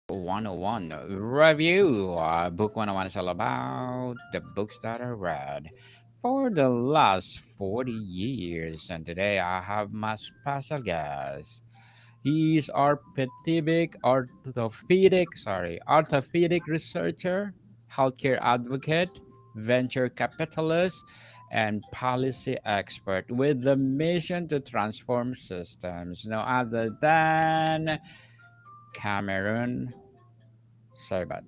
101 review. Book 101 is all about the books that I read for the last 40 years. And today I have my special guest. He's orthopedic researcher, healthcare advocate, venture capitalist, and policy expert with the mission to transform systems. No other than Cameron Sabet.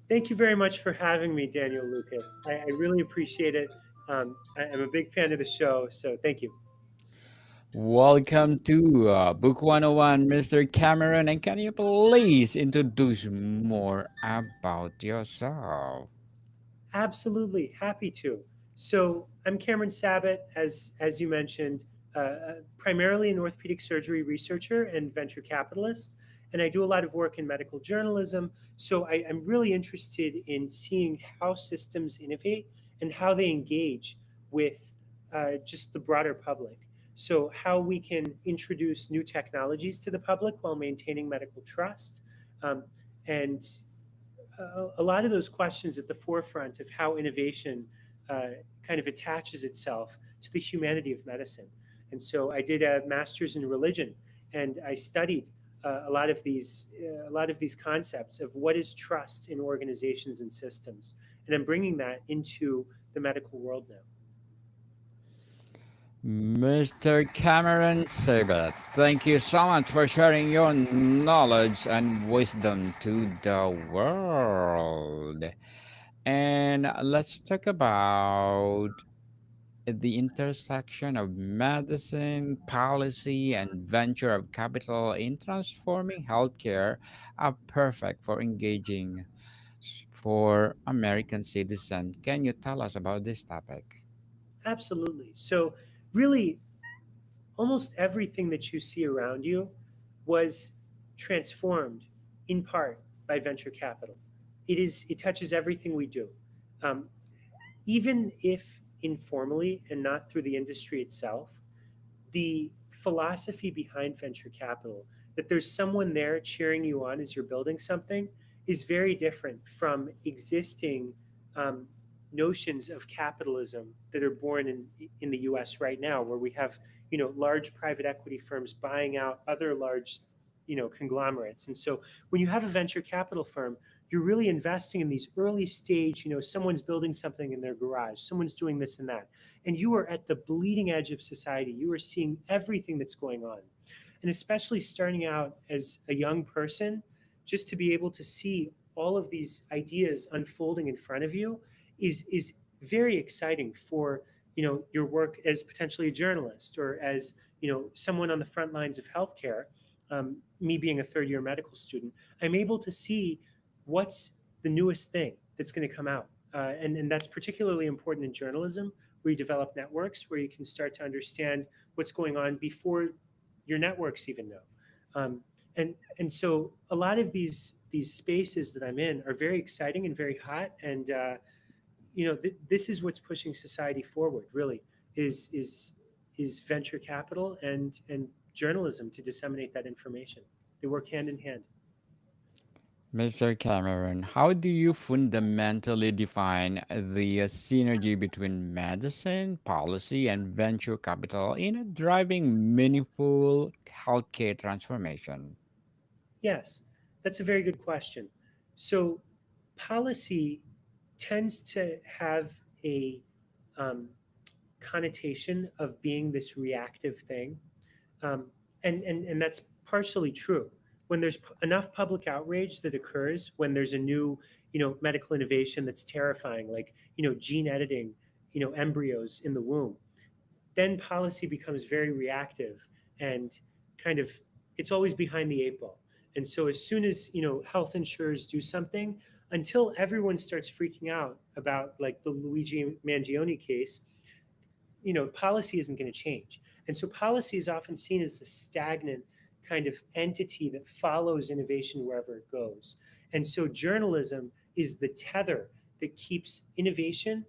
Thank you very much for having me, Daniel Lucas. I really appreciate it. I'm a big fan of the show, so thank you. Welcome to Book 101, Mr. Cameron. And can you please introduce more about yourself? Absolutely, happy to. So I'm Cameron Sabet, as you mentioned, primarily an orthopedic surgery researcher and venture capitalist, and I do a lot of work in medical journalism. So I'm really interested in seeing how systems innovate and how they engage with just the broader public. So how we can introduce new technologies to the public while maintaining medical trust. Um, and a lot of those questions at the forefront of how innovation kind of attaches itself to the humanity of medicine. And so I did a master's in religion, and I studied a lot of these concepts of what is trust in organizations and systems, and I'm bringing that into the medical world now. Mr. Cameron Sabet, thank you so much for sharing your knowledge and wisdom to the world. And let's talk about the intersection of medicine, policy, and venture of capital in transforming healthcare are perfect for engaging for American citizens. Can you tell us about this topic? Absolutely. So, really, almost everything that you see around you was transformed in part by venture capital. It touches everything we do, um, even if informally and not through the industry itself. The philosophy behind venture capital, that there's someone there cheering you on as you're building something, is very different from existing um, notions of capitalism that are born in the US right now, where we have large private equity firms buying out other large conglomerates. And so when you have a venture capital firm, you're really investing in these early stage, someone's building something in their garage, someone's doing this and that, and you are at the bleeding edge of society. You are seeing everything that's going on. And especially starting out as a young person, just to be able to see all of these ideas unfolding in front of you is very exciting for your work as potentially a journalist or as someone on the front lines of healthcare. Me being a third year medical student, I'm able to see what's the newest thing that's going to come out. And that's particularly important in journalism, where you develop networks, where you can start to understand what's going on before your networks even know. Um, and so a lot of these spaces that I'm in are very exciting and very hot. And this is what's pushing society forward. Really, is venture capital and journalism to disseminate that information. They work hand in hand. Mr. Cameron, how do you fundamentally define the synergy between medicine, policy, and venture capital in driving meaningful healthcare transformation? Yes, that's a very good question. So, policy tends to have a um, connotation of being this reactive thing, um, and that's partially true. When there's enough public outrage that occurs, when there's a new medical innovation that's terrifying, like gene editing, embryos in the womb, then policy becomes very reactive and kind of it's always behind the eight ball. And so as soon as health insurers do something, until everyone starts freaking out about like the Luigi Mangione case, policy isn't going to change. And so policy is often seen as a stagnant kind of entity that follows innovation wherever it goes. And so journalism is the tether that keeps innovation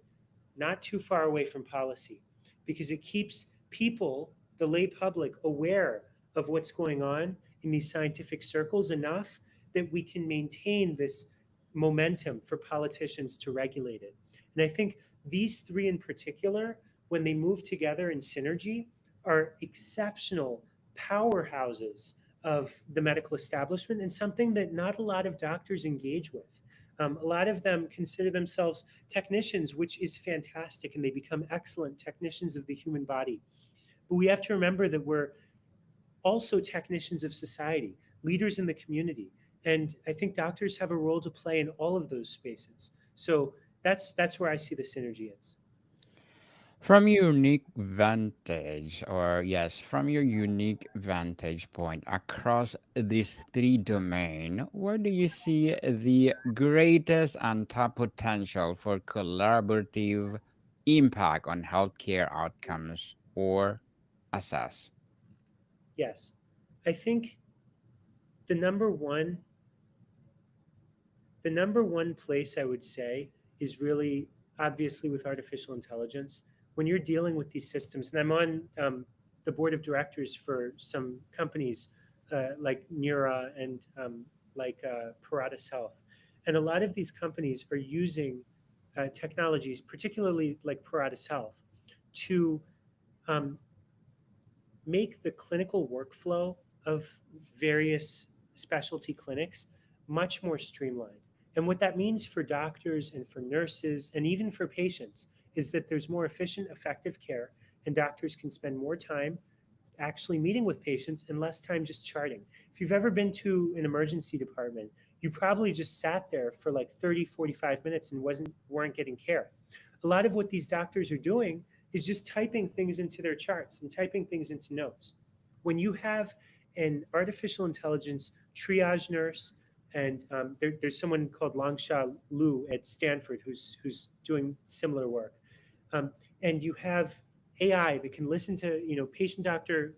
not too far away from policy, because it keeps people, the lay public, aware of what's going on in these scientific circles enough that we can maintain this momentum for politicians to regulate it. And I think these three in particular, when they move together in synergy, are exceptional powerhouses of the medical establishment, and something that not a lot of doctors engage with. A lot of them consider themselves technicians, which is fantastic, and they become excellent technicians of the human body. But we have to remember that we're also technicians of society, leaders in the community. And I think doctors have a role to play in all of those spaces. So that's where I see the synergy is. From your unique vantage, or yes, from your unique vantage point across these three domains, where do you see the greatest untapped potential for collaborative impact on healthcare outcomes or assess? Yes. I think the number one the number one place I would say is really obviously with artificial intelligence. When you're dealing with these systems, and I'm on the board of directors for some companies like Neura and Paratus Health, and a lot of these companies are using technologies, particularly like Paratus Health, to um, make the clinical workflow of various specialty clinics much more streamlined. And what that means for doctors and for nurses and even for patients is that there's more efficient, effective care, and doctors can spend more time actually meeting with patients and less time just charting. If you've ever been to an emergency department, you probably just sat there for like 30, 45 minutes and weren't getting care. A lot of what these doctors are doing is just typing things into their charts and typing things into notes. When you have an artificial intelligence triage nurse, and there's someone called Langsha Lu at Stanford who's doing similar work, um, and you have AI that can listen to patient doctor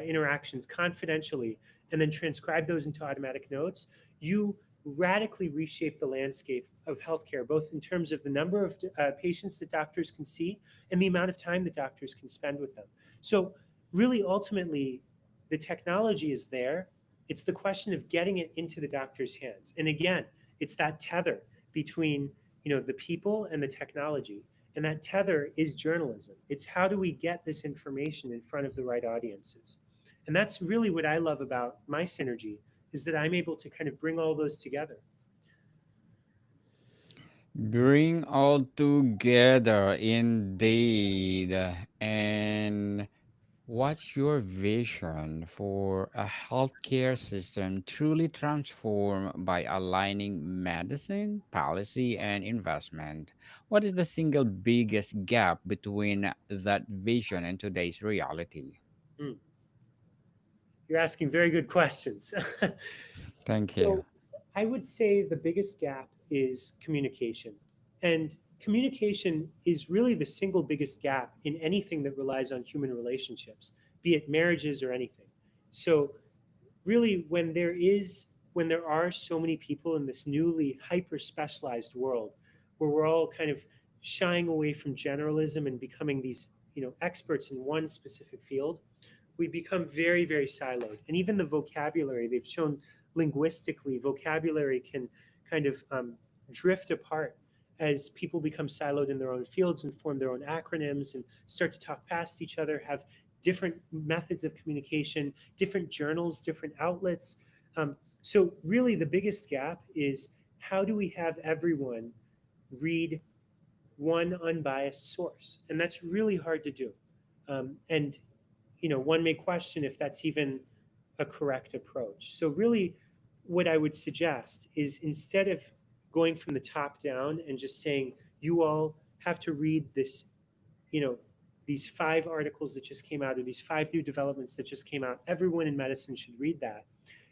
interactions confidentially and then transcribe those into automatic notes. You radically reshape the landscape of healthcare, both in terms of the number of patients that doctors can see and the amount of time that doctors can spend with them. So, really, ultimately, the technology is there. It's the question of getting it into the doctor's hands. And again, it's that tether between the people and the technology. And that tether is journalism. It's how do we get this information in front of the right audiences? And that's really what I love about my synergy is that I'm able to kind of bring all those together. Bring all together indeed. And what's your vision for a healthcare system truly transformed by aligning medicine, policy, and investment? What is the single biggest gap between that vision and today's reality? Hmm. You're asking very good questions. Thank you. So I would say the biggest gap is communication. And communication is really the single biggest gap in anything that relies on human relationships, be it marriages or anything. So really when there are so many people in this newly hyper specialized world where we're all kind of shying away from generalism and becoming these experts in one specific field, we become very, very siloed. And even the vocabulary, they've shown linguistically, vocabulary can kind of drift apart as people become siloed in their own fields and form their own acronyms and start to talk past each other, have different methods of communication, different journals, different outlets. So, really, the biggest gap is how do we have everyone read one unbiased source? And that's really hard to do. And one may question if that's even a correct approach. So, really, what I would suggest is instead of going from the top down and just saying, you all have to read this, you know, these 5 articles that just came out, or these 5 new developments that just came out, everyone in medicine should read that.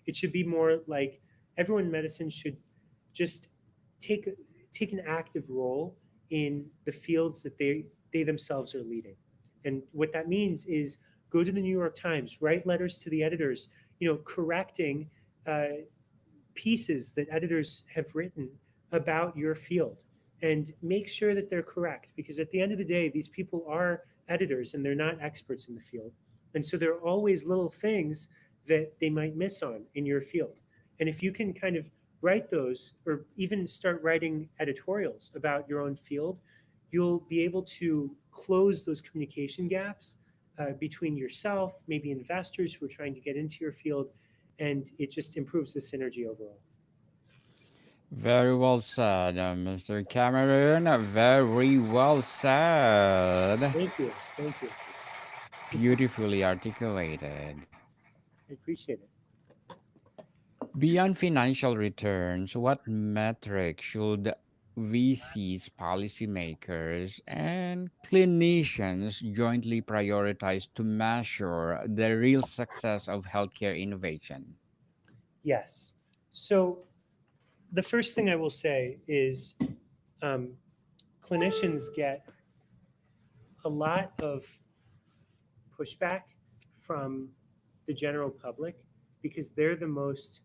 It should be more like everyone in medicine should just take take an active role in the fields that they themselves are leading. And what that means is go to the New York Times, write letters to the editors, correcting uh, pieces that editors have written about your field, and make sure that they're correct, because at the end of the day these people are editors and they're not experts in the field, and so there are always little things that they might miss on in your field. And if you can kind of write those or even start writing editorials about your own field, you'll be able to close those communication gaps between yourself, maybe investors who are trying to get into your field, and it just improves the synergy overall. Very well said, Mr. Cameron. Very well said. Thank you. Thank you. Beautifully articulated. I appreciate it. Beyond financial returns, what metrics should VCs, policymakers, and clinicians jointly prioritize to measure the real success of healthcare innovation? Yes. So the first thing I will say is um, clinicians get a lot of pushback from the general public because they're the most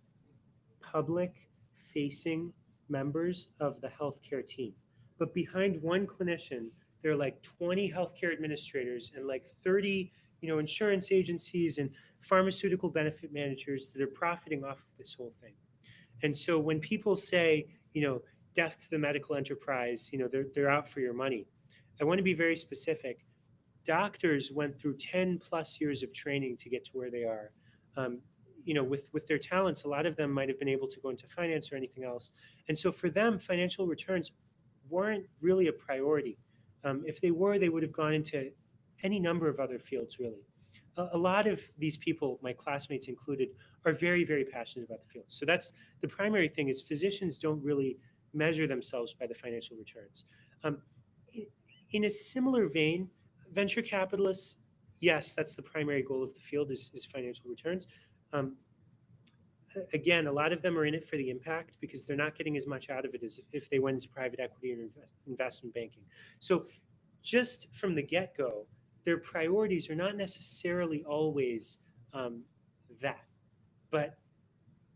public facing members of the healthcare team. But behind one clinician, there are like 20 healthcare administrators and like 30, insurance agencies and pharmaceutical benefit managers that are profiting off of this whole thing. And so when people say, death to the medical enterprise, they're out for your money. I want to be very specific. Doctors went through 10 plus years of training to get to where they are. Um, with their talents, a lot of them might have been able to go into finance or anything else. And so for them, financial returns weren't really a priority. If they were, they would have gone into any number of other fields, really. A lot of these people, my classmates included, are very, very passionate about the field. So that's the primary thing is physicians don't really measure themselves by the financial returns. Um, in a similar vein, venture capitalists, yes, that's the primary goal of the field is financial returns. Um, Again, a lot of them are in it for the impact because they're not getting as much out of it as if they went into private equity or investment banking. So just from the get-go, their priorities are not necessarily always um, that. But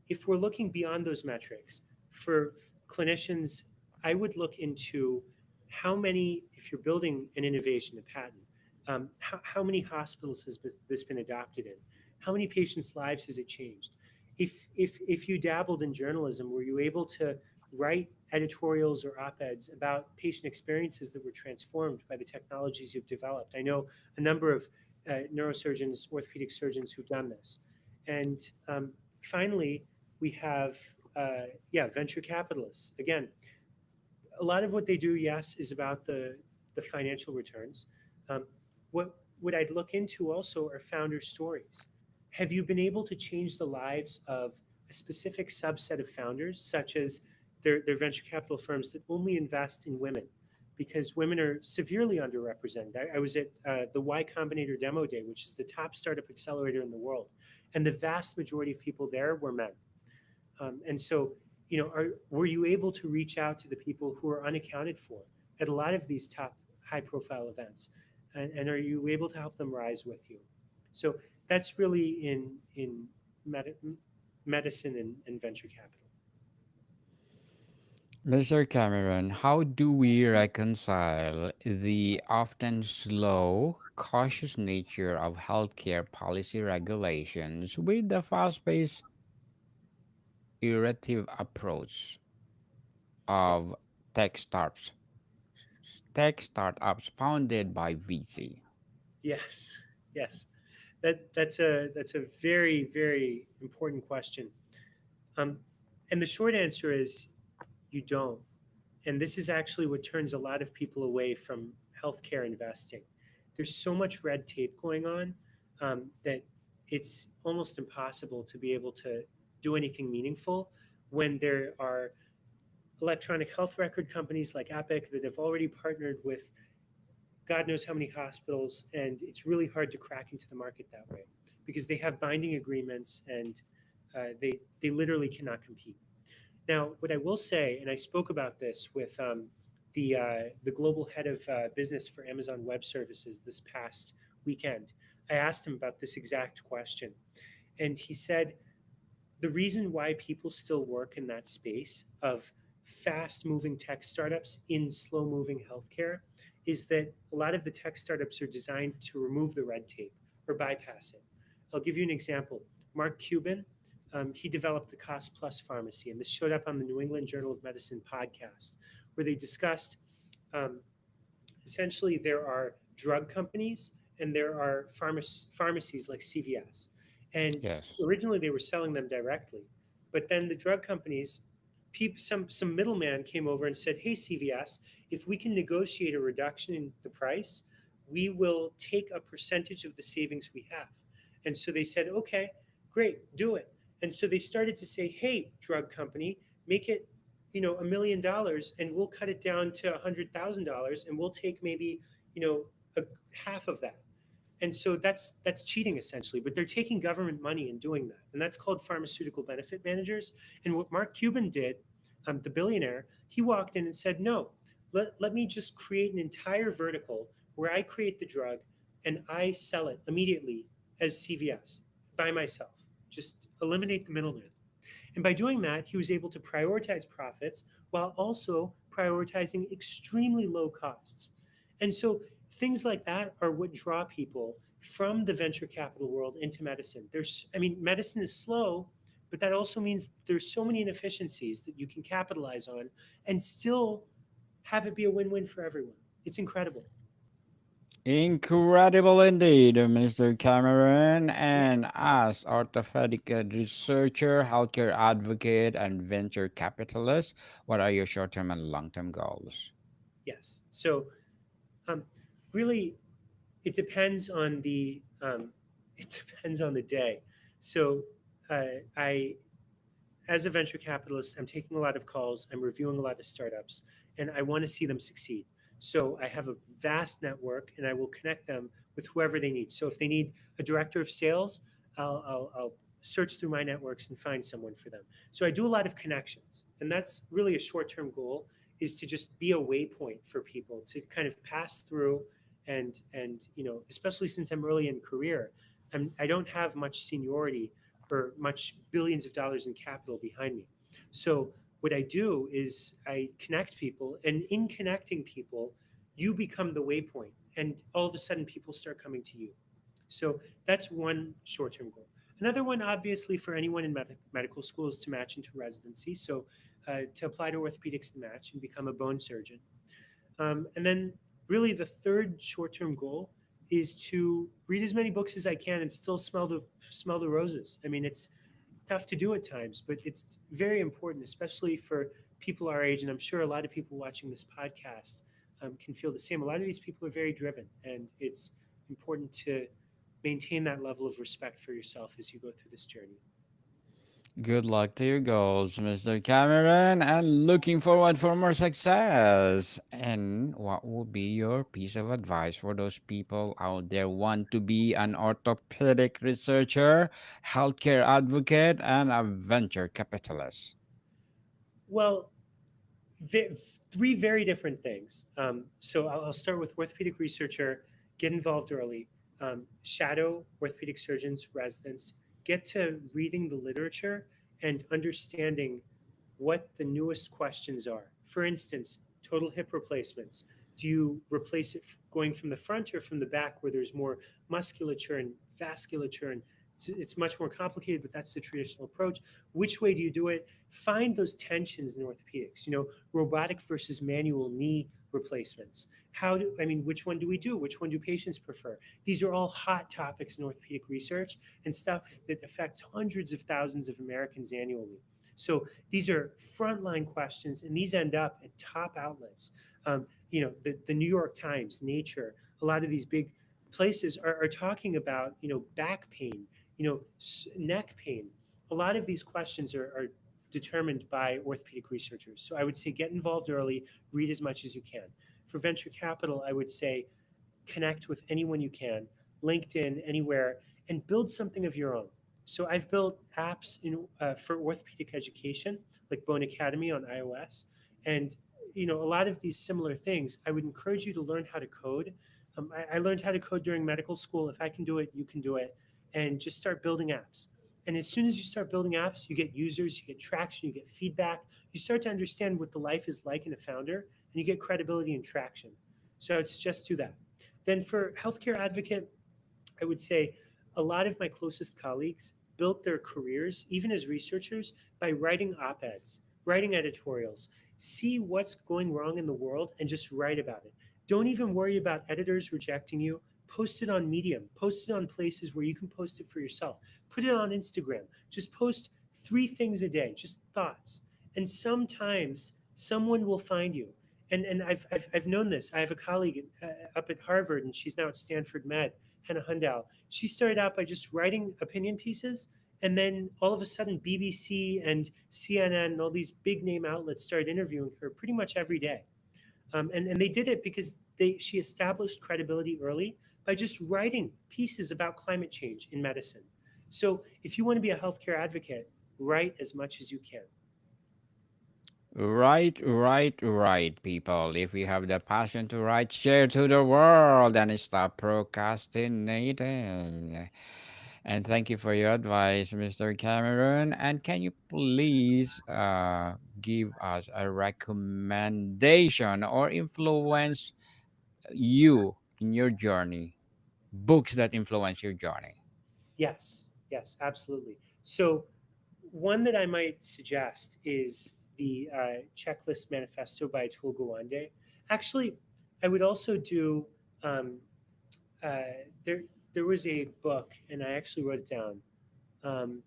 if we're looking beyond those metrics, for clinicians, I would look into how many, if you're building an innovation, a patent, how many hospitals has this been adopted in? How many patients' lives has it changed? If you dabbled in journalism, were you able to write editorials or op-eds about patient experiences that were transformed by the technologies you've developed? I know a number of neurosurgeons, orthopedic surgeons who've done this. And finally, we have venture capitalists. Again, a lot of what they do, yes, is about the financial returns. Um, what I'd look into also are founder stories. Have you been able to change the lives of a specific subset of founders, such as their venture capital firms that only invest in women? Because women are severely underrepresented. I was at the Y Combinator Demo Day, which is the top startup accelerator in the world, and the vast majority of people there were men. And so, were you able to reach out to the people who are unaccounted for at a lot of these top high-profile events, and are you able to help them rise with you? So that's really in med- medicine and venture capital. Mr. Cameron, how do we reconcile the often slow, cautious nature of healthcare policy regulations with the fast paced, iterative approach of tech startups, tech startups founded by VC? Yes, yes, that's a very very important question. Um, and the short answer is you don't. And this is actually what turns a lot of people away from healthcare investing. There's so much red tape going on that it's almost impossible to be able to do anything meaningful when there are electronic health record companies like Epic that have already partnered with God knows how many hospitals, and it's really hard to crack into the market that way because they have binding agreements and they literally cannot compete. Now, what I will say, and I spoke about this with the global head of business for Amazon Web Services this past weekend. I asked him about this exact question, and he said the reason why people still work in that space of fast-moving tech startups in slow-moving healthcare is that a lot of the tech startups are designed to remove the red tape or bypass it. I'll give you an example. Mark Cuban he developed the Cost Plus Pharmacy, and this showed up on the New England Journal of Medicine podcast, where they discussed um, essentially there are drug companies and there are pharmacies like CVS. And Yes. originally they were selling them directly, but then the drug companies, some middleman came over and said, "Hey CVS, if we can negotiate a reduction in the price, we will take a percentage of the savings we have." And so they said, "Okay, great, do it." And so they started to say, "Hey, drug company, make it $1 million, and we'll cut it down to $100,000, and we'll take maybe a half of that." And so that's cheating essentially, but they're taking government money and doing that, and that's called pharmaceutical benefit managers. And what Mark Cuban did, the billionaire, he walked in and said, "No, let me just create an entire vertical where I create the drug and I sell it immediately as CVS by myself. Just eliminate the middleman." And by doing that, he was able to prioritize profits while also prioritizing extremely low costs. And so things like that are what draw people from the venture capital world into medicine. Medicine is slow, but that also means there's so many inefficiencies that you can capitalize on and still have it be a win-win for everyone. It's incredible. Incredible indeed, Mr. Cameron. Yeah. And as orthopedic researcher, healthcare advocate, and venture capitalist, what are your short-term and long-term goals? Yes. So um, really, it depends on it depends on the day. So I as a venture capitalist, I'm taking a lot of calls, I'm reviewing a lot of startups, and I want to see them succeed. So I have a vast network, and I will connect them with whoever they need. So if they need a director of sales, I'll search through my networks and find someone for them. So I do a lot of connections, and that's really a short-term goal, is to just be a waypoint for people to kind of pass through. And especially since I'm early in career, I don't have much seniority or much billions of dollars in capital behind me. So what I do is I connect people, and in connecting people, you become the waypoint, and all of a sudden people start coming to you. So that's one short-term goal. Another one, obviously, for anyone in medical school is to match into residency. So to apply to orthopedics and match and become a bone surgeon. And then, really, the third short-term goal is to read as many books as I can and still smell the roses. I mean, it's tough to do at times, but it's very important, especially for people our age. And I'm sure a lot of people watching this podcast can feel the same. A lot of these people are very driven, and it's important to maintain that level of respect for yourself as you go through this journey. Good luck to your goals, Mr. Cameron, and looking forward for more success. And what would be your piece of advice for those people out there want to be an orthopedic researcher, healthcare advocate, and a venture capitalist? Well, three very different things. So I'll start with orthopedic researcher, get involved early, shadow orthopedic surgeons, residents, get to reading the literature and understanding what the newest questions are. For instance, total hip replacements. Do you replace it going from the front or from the back where there's more musculature and vasculature, and it's much more complicated, but that's the traditional approach. Which way do you do it? Find those tensions in orthopedics. Robotic versus manual knee replacements. Which one do we do? Which one do patients prefer? These are all hot topics in orthopedic research and stuff that affects hundreds of thousands of Americans annually. So these are frontline questions, and these end up at top outlets. The New York Times, Nature, a lot of these big places are talking about, back pain, neck pain. A lot of these questions are determined by orthopedic researchers. So I would say get involved early, read as much as you can. For venture capital, I would say connect with anyone you can, LinkedIn, anywhere, and build something of your own. So I've built apps for orthopedic education, like Bone Academy on iOS, and a lot of these similar things. I would encourage you to learn how to code. I learned how to code during medical school. If I can do it, you can do it, and just start building apps. And as soon as you start building apps, you get users, you get traction, you get feedback. You start to understand what the life is like in a founder, and you get credibility and traction. So I would suggest do that. Then for healthcare advocate, I would say a lot of my closest colleagues built their careers, even as researchers, by writing op eds, writing editorials. See what's going wrong in the world and just write about it. Don't even worry about editors rejecting you. Post it on Medium, post it on places where you can post it for yourself. Put it on Instagram. Just post 3 things a day, just thoughts. And sometimes someone will find you. And I've known this. I have a colleague up at Harvard, and she's now at Stanford Med, Hannah Hundow. She started out by just writing opinion pieces, and then all of a sudden, BBC and CNN and all these big name outlets started interviewing her pretty much every day. And they did it because she established credibility early by just writing pieces about climate change in medicine. So if you want to be a healthcare advocate, write as much as you can. Right, people. If you have the passion to write, share to the world and stop procrastinating. And thank you for your advice, Mr. Cameron. And can you please give us a recommendation or influence you in your journey? Books that influence your journey. Yes, yes, absolutely. So one that I might suggest is the Checklist Manifesto by Atul Gawande. Actually, I would also do um, uh, there. There was a book, and I actually wrote it down. Um,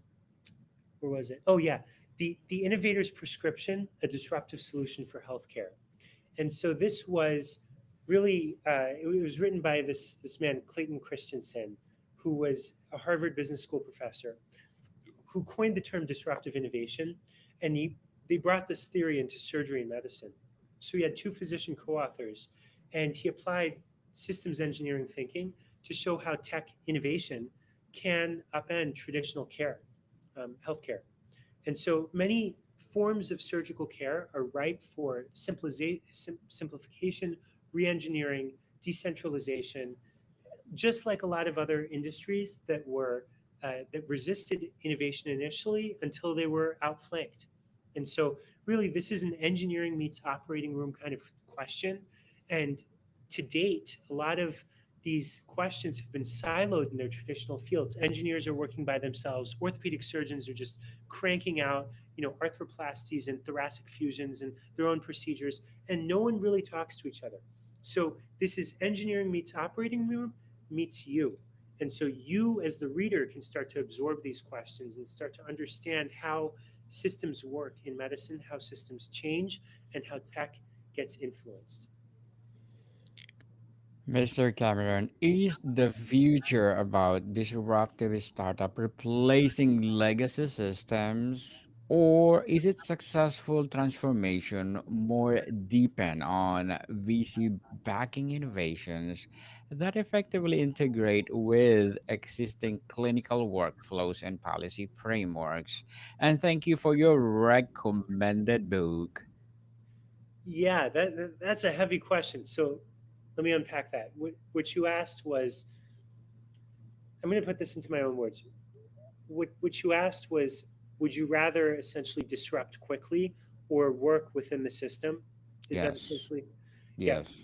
where was it? Oh yeah, the Innovator's Prescription: A Disruptive Solution for Healthcare. And so this was really it was written by this man Clayton Christensen, who was a Harvard Business School professor, who coined the term disruptive innovation, and they brought this theory into surgery and medicine. So he had 2 physician co-authors, and he applied systems engineering thinking to show how tech innovation can upend traditional care, healthcare. And so many forms of surgical care are ripe for simplification, re-engineering, decentralization, just like a lot of other industries that resisted innovation initially until they were outflanked. And so, really, this is an engineering meets operating room kind of question. And to date, a lot of these questions have been siloed in their traditional fields. Engineers are working by themselves. Orthopedic surgeons are just cranking out, arthroplasties and thoracic fusions and their own procedures, and no one really talks to each other. So this is engineering meets operating room meets you. And so you, as the reader, can start to absorb these questions and start to understand how systems work in medicine, how systems change, and how tech gets influenced. Mr. Cameron, is the future about disruptive startup replacing legacy systems, or is it successful transformation more depend on VC backing innovations that effectively integrate with existing clinical workflows and policy frameworks? And thank you for your recommended book. Yeah, that's a heavy question. So let me unpack that. What you asked was, I'm going to put this into my own words. What you asked was, would you rather essentially disrupt quickly or work within the system? Is that Yes, essentially? Yeah. yes.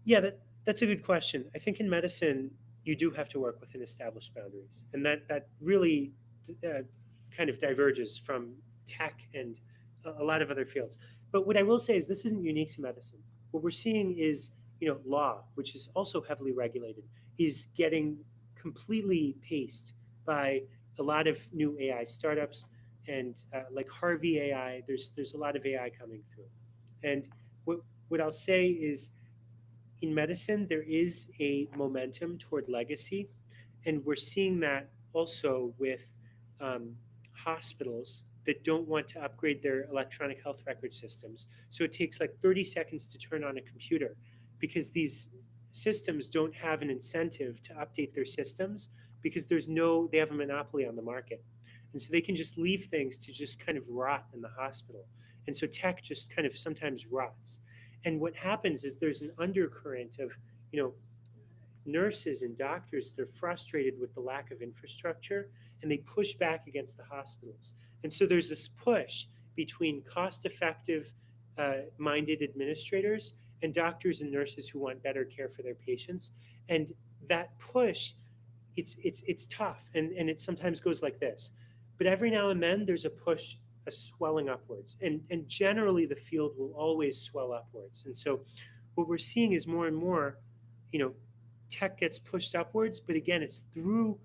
Yeah, that's a good question. I think in medicine, you do have to work within established boundaries, and that really uh, kind of diverges from tech and a lot of other fields. But what I will say is this isn't unique to medicine. What we're seeing is, law, which is also heavily regulated, is getting completely paced by a lot of new AI startups and like Harvey AI. There's a lot of AI coming through, and what I'll say is in medicine, there is a momentum toward legacy, and we're seeing that also with um, hospitals that don't want to upgrade their electronic health record systems. So it takes like 30 seconds to turn on a computer because these systems don't have an incentive to update their systems because they have a monopoly on the market. And so they can just leave things to just kind of rot in the hospital. And so tech just kind of sometimes rots. And what happens is there's an undercurrent of, you know, nurses and doctors, they're frustrated with the lack of infrastructure and they push back against the hospitals. And so there's this push between cost effective minded administrators and doctors and nurses who want better care for their patients. And that push it's tough, and it sometimes goes like this. But every now and then there's a push, a swelling upwards, and generally the field will always swell upwards. And so what we're seeing is more and more, you know, tech gets pushed upwards, but again, it's through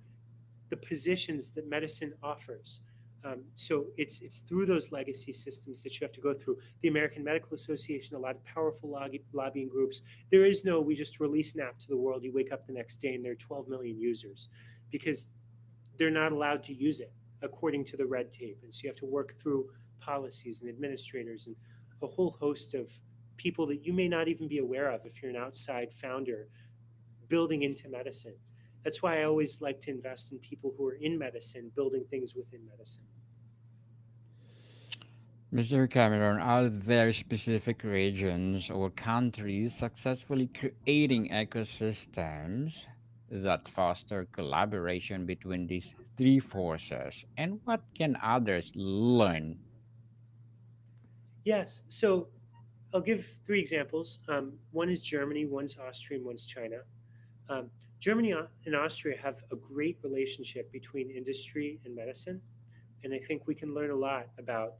the positions that medicine offers. So it's through those legacy systems that you have to go through. The American Medical Association, a lot of powerful lobbying groups. There is no, we just release an app to the world. You wake up the next day and there are 12 million users, because they're not allowed to use it according to the red tape. And so you have to work through policies and administrators and a whole host of people that you may not even be aware of if you're an outside founder building into medicine. That's why I always like to invest in people who are in medicine, building things within medicine. Mr. Cameron, are there specific regions or countries successfully creating ecosystems that foster collaboration between these three forces? And what can others learn? Yes. So I'll give three examples. One is Germany, one's Austria, and one's China. Um, Germany and Austria have a great relationship between industry and medicine. And I think we can learn a lot about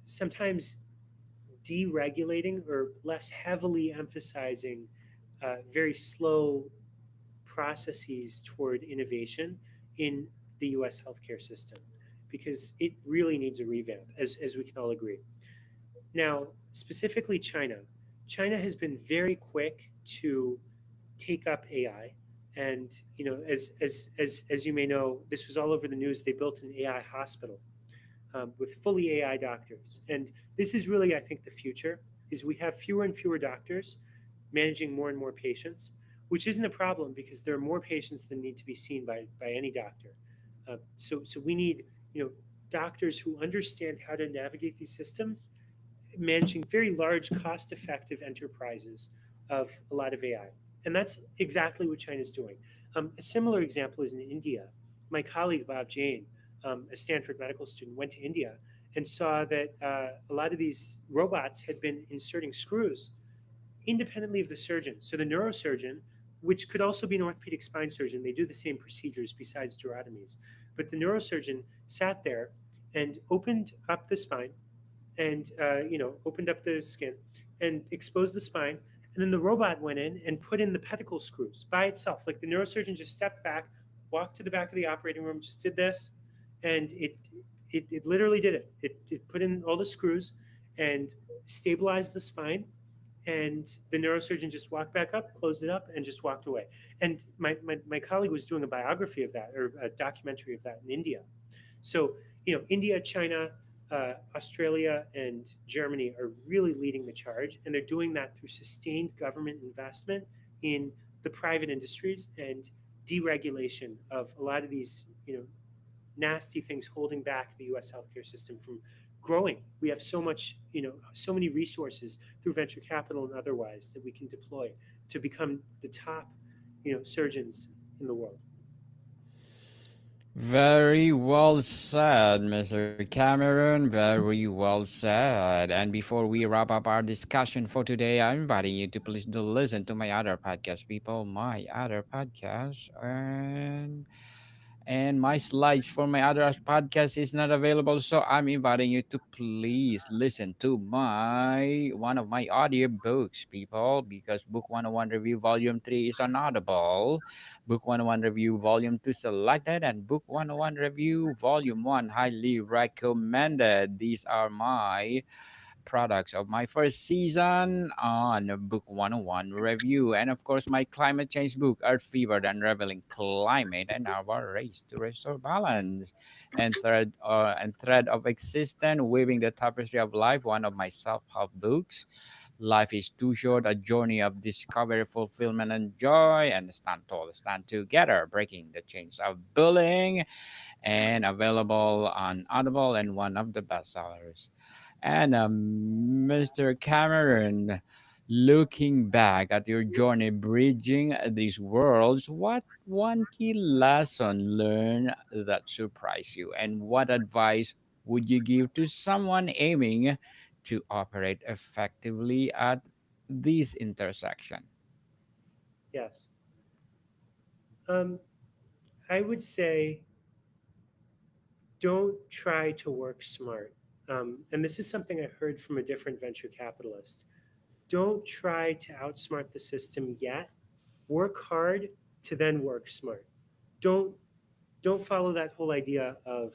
sometimes deregulating or less heavily emphasizing very slow processes toward innovation in the US healthcare system, because it really needs a revamp, as we can all agree. Now, specifically China. China has been very quick to take up AI. And as you may know, this was all over the news. They built an AI hospital with fully AI doctors. And this is really, I think, the future. Is we have fewer and fewer doctors managing more and more patients, which isn't a problem because there are more patients than need to be seen by any doctor. So we need, doctors who understand how to navigate these systems, managing very large, cost-effective enterprises of a lot of AI. And that's exactly what China's doing. A similar example is in India. My colleague Bob Jain, a Stanford medical student, went to India and saw that a lot of these robots had been inserting screws independently of the surgeon. So the neurosurgeon, which could also be an orthopedic spine surgeon, they do the same procedures besides durotomies. But the neurosurgeon sat there and opened up the spine, and opened up the skin and exposed the spine. And then the robot went in and put in the pedicle screws by itself. Like the neurosurgeon just stepped back, walked to the back of the operating room, just did this, and it literally did it. It put in all the screws and stabilized the spine. And the neurosurgeon just walked back up, closed it up, and just walked away. And my colleague was doing a biography of that, or a documentary of that in India. So, India, China, Australia, and Germany are really leading the charge, and they're doing that through sustained government investment in the private industries and deregulation of a lot of these, nasty things holding back the U.S. healthcare system from growing. We have so much, so many resources through venture capital and otherwise that we can deploy to become the top, surgeons in the world. Very well said, Mr. Cameron. Very well said. And before we wrap up our discussion for today, I'm inviting you to please do listen to my other podcast, people. My other podcast. And my slides for my other podcast is not available, so I'm inviting you to please listen to my one of my audiobooks, people, because Book 101 Review Volume 3 is on Audible, Book 101 Review Volume 2 selected, and Book 101 Review Volume 1 highly recommended. These are my products of my first season on Book 101 Review. And of course, my climate change book, Earth Fever, and Reveling Climate and Our Race to Restore Balance. And Thread of Existence, Weaving the Tapestry of Life, one of my self-help books. Life is too short, a journey of discovery, fulfillment, and joy. And Stand Tall, Stand Together, Breaking the Chains of Bullying, and available on Audible and one of the bestsellers. And Mr. Cameron, looking back at your journey bridging these worlds, what one key lesson learned that surprised you, and what advice would you give to someone aiming to operate effectively at this intersection? Yes. Um, I would say don't try to work smart. And this is something I heard from a different venture capitalist. Don't try to outsmart the system yet. Work hard to then work smart. Don't don't follow that whole idea of,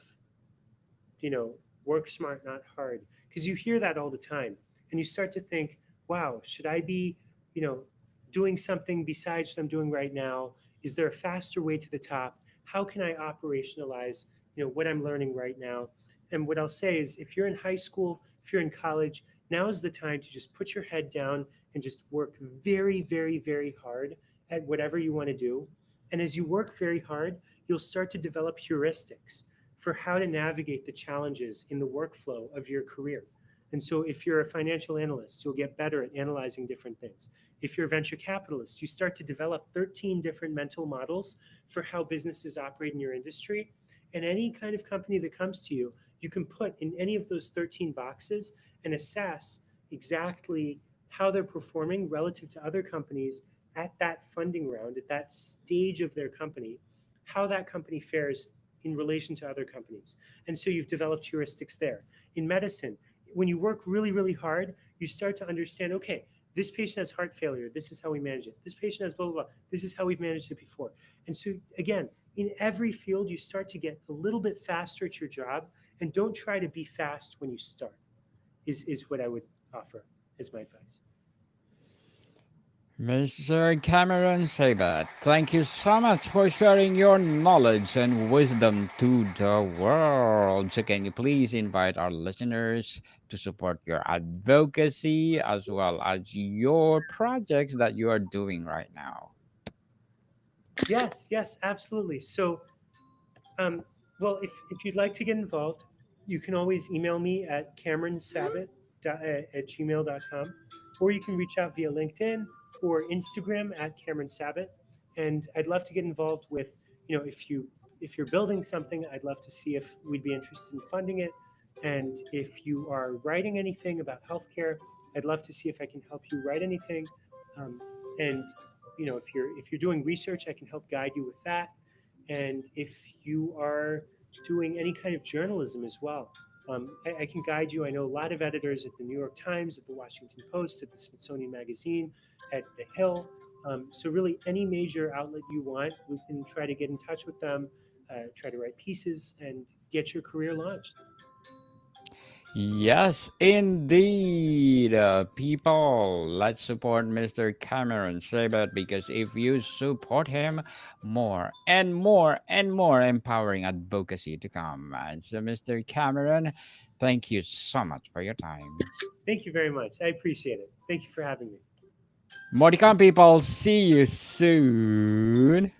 work smart, not hard, because you hear that all the time, and you start to think, wow, should I be, you know, doing something besides what I'm doing right now? Is there a faster way to the top? How can I operationalize, what I'm learning right now? And what I'll say is, if you're in high school, if you're in college, now is the time to just put your head down and just work very, very, very hard at whatever you want to do. And as you work very hard, you'll start to develop heuristics for how to navigate the challenges in the workflow of your career. And so, if you're a financial analyst, you'll get better at analyzing different things. If you're a venture capitalist, you start to develop 13 different mental models for how businesses operate in your industry. And any kind of company that comes to you, you can put in any of those 13 boxes and assess exactly how they're performing relative to other companies at that funding round, at that stage of their company, how that company fares in relation to other companies. And so you've developed heuristics there. In medicine, when you work really, really hard, you start to understand, okay, this patient has heart failure. This is how we manage it. This patient has blah, blah, blah. This is how we've managed it before. And so, again, in every field, you start to get a little bit faster at your job, and don't try to be fast when you start, is what I would offer as my advice. Mr. Cameron Sabet, thank you so much for sharing your knowledge and wisdom to the world. So, can you please invite our listeners to support your advocacy as well as your projects that you are doing right now? Yes, yes, absolutely. So, Um, well, if you'd like to get involved, you can always email me at cameronsabet at gmail.com, or you can reach out via LinkedIn or Instagram at Cameron Sabet. And I'd love to get involved with, if you're building something, I'd love to see if we'd be interested in funding it. And if you are writing anything about healthcare, I'd love to see if I can help you write anything. Um, and if you're doing research, I can help guide you with that. And if you are doing any kind of journalism as well, I can guide you. I know a lot of editors at the New York Times, at the Washington Post, at the Smithsonian Magazine, at The Hill. So, really, any major outlet you want, we can try to get in touch with them, try to write pieces, and get your career launched. Yes, indeed. People, let's support Mr. Cameron Sabet because if you support him, more and more and more empowering advocacy to come. And so, Mr. Cameron, thank you so much for your time. Thank you very much. I appreciate it. Thank you for having me. More to come, people. See you soon.